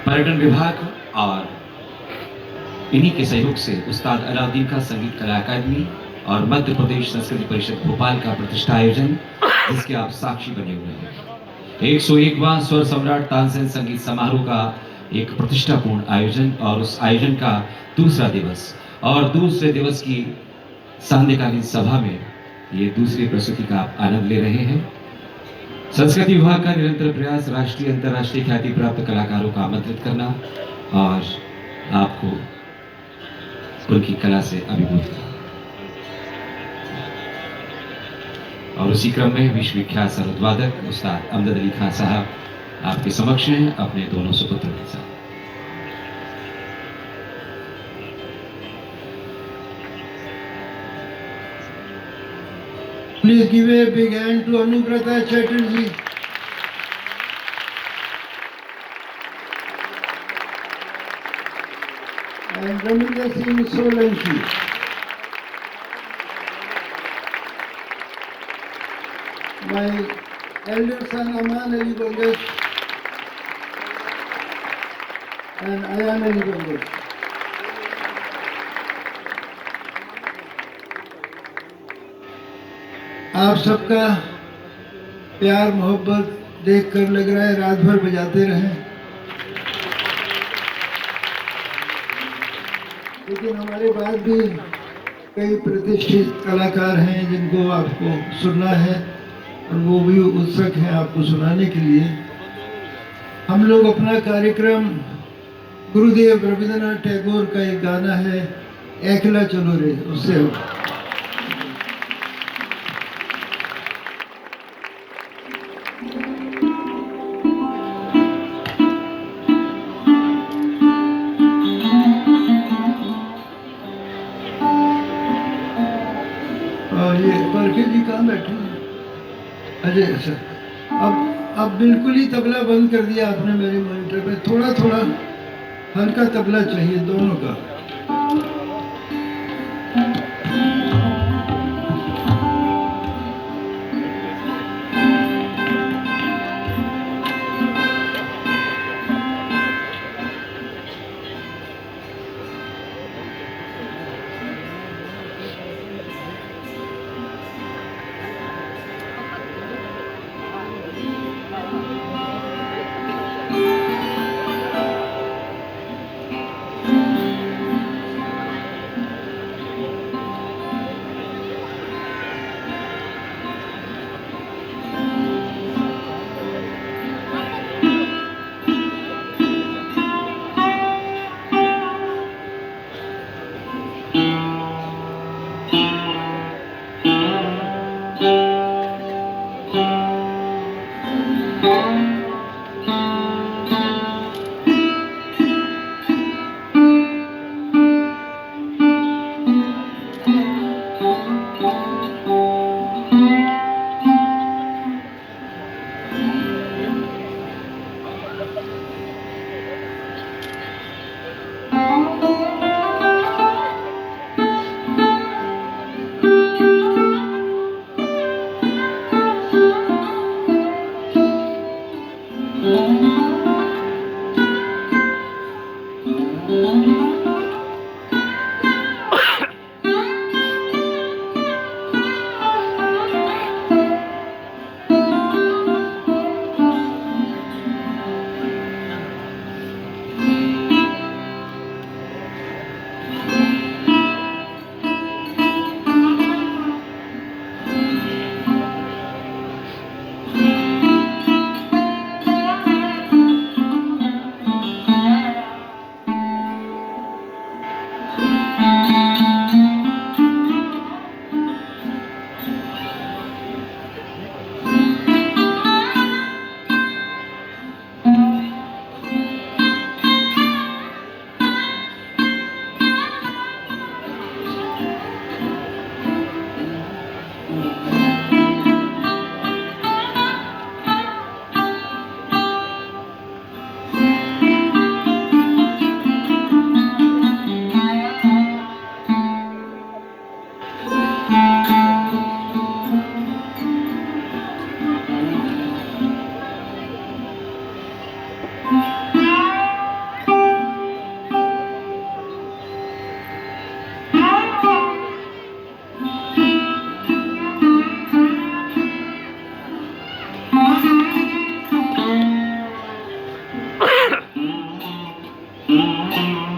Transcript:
पर्यटन विभाग और इन्हीं के सहयोग से उस्ताद अलाउद्दीन खां संगीत कला अकादमी और मध्य प्रदेश संस्कृति परिषद भोपाल का प्रतिष्ठा आयोजन, जिसके आप साक्षी बने हुए हैं। 101वां स्वर सम्राट तानसेन संगीत समारोह का एक प्रतिष्ठापूर्ण आयोजन और उस आयोजन का दूसरा दिवस और दूसरे दिवस की सांध्यकालीन सभा में ये दूसरी प्रस्तुति का आप आनंद ले रहे हैं। संस्कृति विभाग का निरंतर प्रयास राष्ट्रीय अंतर्राष्ट्रीय ख्याति प्राप्त कलाकारों को आमंत्रित करना और आपको उनकी कला से अभिभूत करना। और उसी क्रम में विश्व विख्यात सरोदवादक उस्ताद अमजद अली खान साहब आपके समक्ष हैं अपने दोनों सुपुत्रों के साथ। Please give a big hand to Anubrata Chatterjee. And Raminder Singh Solanki. My elder son Aman Ali Gongas and Ayan Ali Gongas. आप सबका प्यार मोहब्बत देखकर लग रहा है रात भर बजाते रहें, लेकिन हमारे बाद भी कई प्रतिष्ठित कलाकार हैं जिनको आपको सुनना है और वो भी उत्सुक हैं आपको सुनाने के लिए। हम लोग अपना कार्यक्रम गुरुदेव रविंद्रनाथ टैगोर का एक गाना है एकला चलो रे, उससे ये परखे जी कहाँ बैठे हैं? अजय सर, अब बिल्कुल ही तबला बंद कर दिया आपने मेरे मॉनिटर पे। थोड़ा थोड़ा हल्का तबला चाहिए दोनों का। Mm-hmm.